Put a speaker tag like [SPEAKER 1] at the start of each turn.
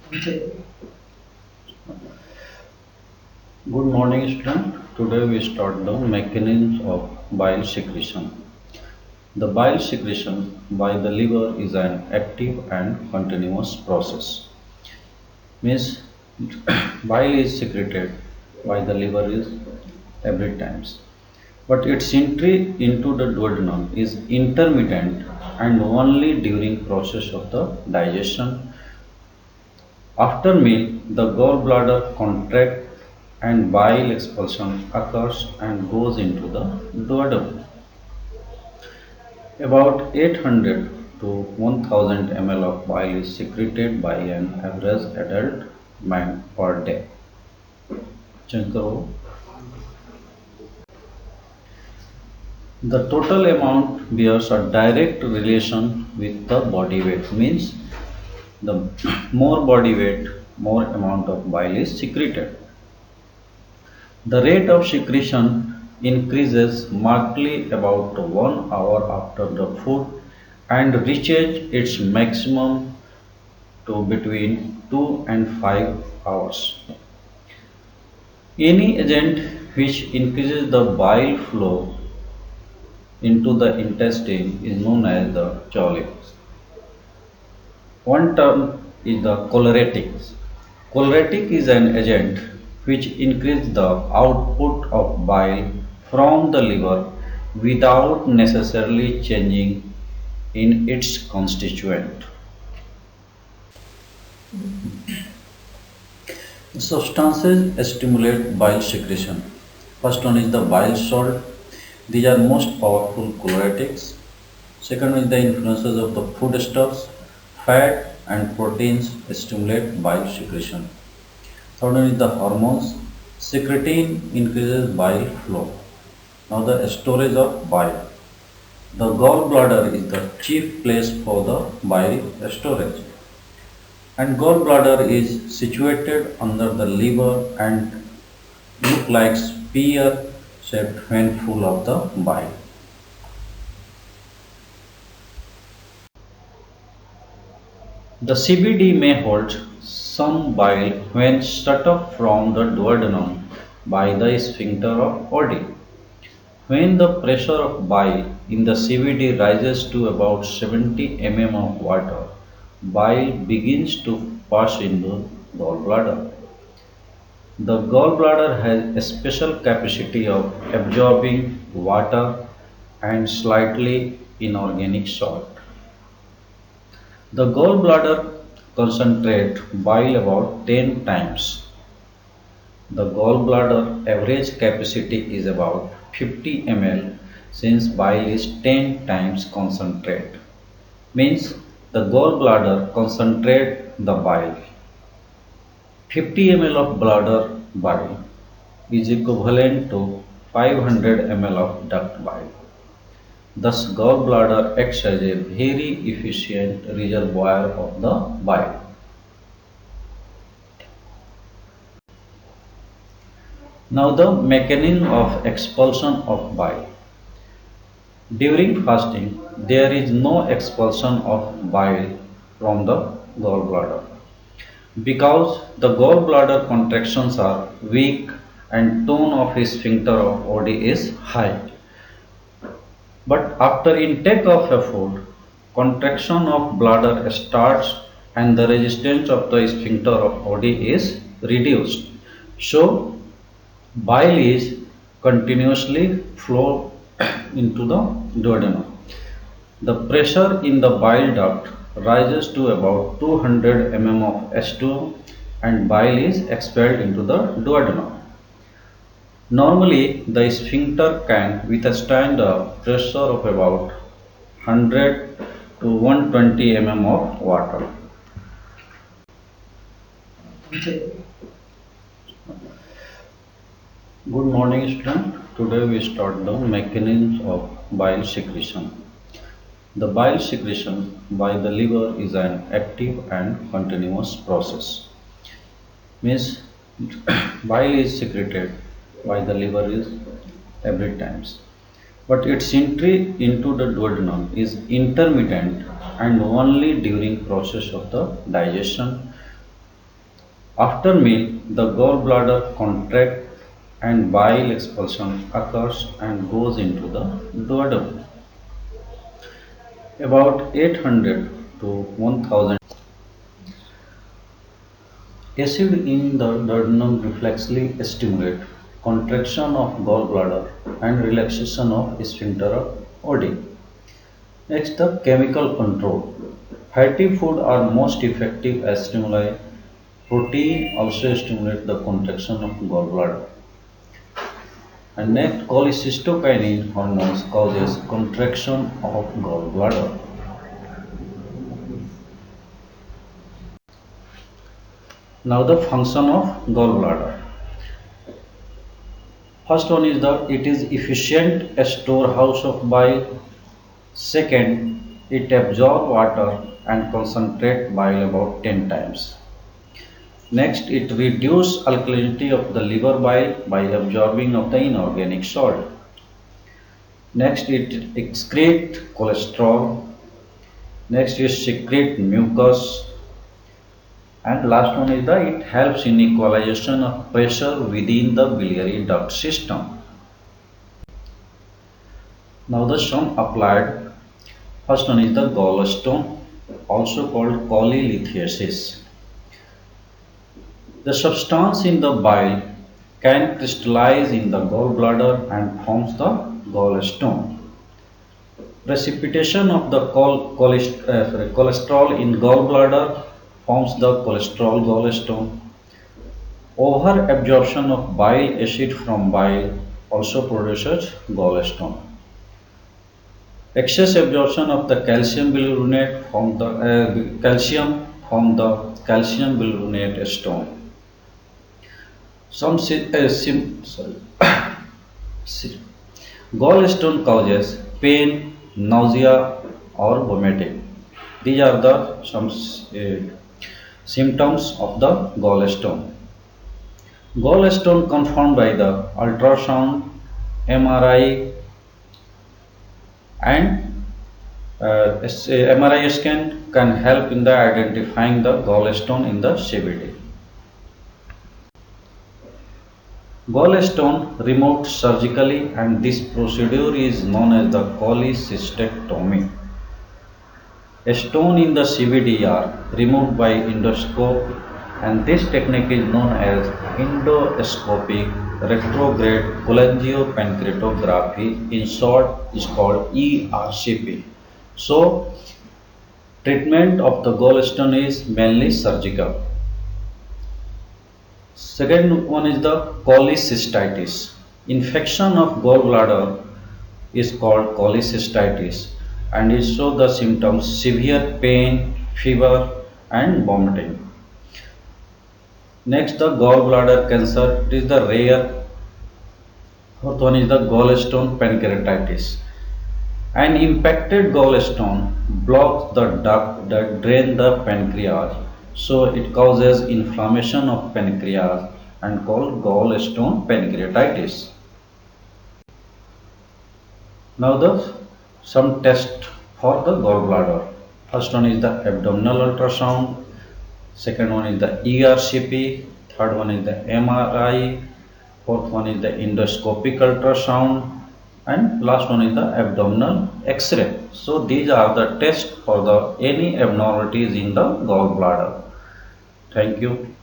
[SPEAKER 1] Good
[SPEAKER 2] morning, student. Today we start the mechanisms of bile secretion. The bile secretion by the liver is an active and continuous process. Means bile is secreted by the liver is every times, but its entry into the duodenum is intermittent and only during process of the digestion. After meal, the gallbladder contracts and bile expulsion occurs and goes into the duodenum. About 800 to 1000 ml of bile is secreted by an average adult man per day. Chankaro. The total amount bears a direct relation with the body weight, means the more body weight, more amount of bile is secreted. The rate of secretion increases markedly about 1 hour after the food and reaches its maximum to between 2 and 5 hours. Any agent which increases the bile flow into the intestine is known as the cholic. One term is the choleratic. Choleratic is an agent which increases the output of bile from the liver without necessarily changing in its constituent. Substances stimulate bile secretion. First one is the bile salt. These are most powerful cholerics. Second one is the influences of the foodstuffs. Fat and proteins stimulate bile secretion. Third one is the hormones. Secretin increases bile flow. Now the storage of bile. The gallbladder is the chief place for the bile storage. And gallbladder is situated under the liver and look like spear shaped when full of the bile. The CBD may hold some bile when shut off from the duodenum by the sphincter of Oddi. When the pressure of bile in the CBD rises to about 70 mm of water, bile begins to pass into gallbladder. The gallbladder has a special capacity of absorbing water and slightly inorganic salt. The gallbladder concentrates bile about 10 times. The gallbladder average capacity is about 50 ml since bile is 10 times concentrate. Means the gallbladder concentrate the bile. 50 ml of bladder bile is equivalent to 500 ml of duct bile. Thus, gallbladder acts as a very efficient reservoir of the bile. Now, the mechanism of expulsion of bile. During fasting, there is no expulsion of bile from the gallbladder because the gallbladder contractions are weak and tone of sphincter of Oddi is high. But after intake of a food, contraction of bladder starts and the resistance of the sphincter of Oddi is reduced. So bile is continuously flow into the duodenum. The pressure in the bile duct rises to about 200 mm of H2O and bile is expelled into the duodenum. Normally, the sphincter can withstand a pressure of about 100 to 120 mm of water. Good morning, student. Today we start the mechanisms of bile secretion. The bile secretion by the liver is an active and continuous process. Means bile is secreted by the liver is every times, but its entry into the duodenum is intermittent and only during process of the digestion. After meal, the gallbladder contracts and bile expulsion occurs and goes into the duodenum. About 800 to 1000 acid in the duodenum reflexly stimulate contraction of gallbladder and relaxation of sphincter of OD. Next, the chemical control. Fatty food are most effective as stimuli. Protein also stimulates the contraction of gallbladder. And next, cholecystokinin hormones causes contraction of gallbladder. Now the function of gallbladder. First one is the it is efficient storehouse of bile. Second, it absorbs water and concentrate bile about 10 times. Next, it reduces alkalinity of the liver bile by absorbing of the inorganic salt. Next, it excretes cholesterol. Next, it secretes mucus. And last one is the it helps in equalization of pressure within the biliary duct system. Now the sum applied. First one is the gallstone, also called cholelithiasis. The substance in the bile can crystallize in the gallbladder and forms the gallstone. Precipitation of the cholesterol in gallbladder forms the cholesterol gallstone. Over-absorption of bile acid from bile also produces gallstone. Excess absorption of the calcium bilirubinate from the calcium bilirubinate stone. Gallstone causes pain, nausea, or vomiting. These are the some symptoms of the gallstone. Gallstone confirmed by the ultrasound, MRI, and MRI scan can help in the identifying the gallstone in the CVD. Gallstone removed surgically, and this procedure is known as the cholecystectomy. A stone in the CVD are removed by endoscope, and this technique is known as endoscopic retrograde cholangiopancreatography. In short, is called ERCP. So, treatment of the gallstone is mainly surgical. Second one is the cholecystitis. Infection of gallbladder is called cholecystitis and it shows the symptoms severe pain, fever and vomiting. Next, the gallbladder cancer. It is the rare. Fourth one is the gallstone pancreatitis. An impacted gallstone blocks the duct that drain the pancreas, so it causes inflammation of pancreas and called gallstone pancreatitis. Now some test for the gallbladder. First one is the abdominal ultrasound. Second one is the ERCP. Third one is the MRI. Fourth one is the endoscopic ultrasound. And last one is the abdominal X-ray. So these are the tests for the any abnormalities in the gallbladder. Thank you.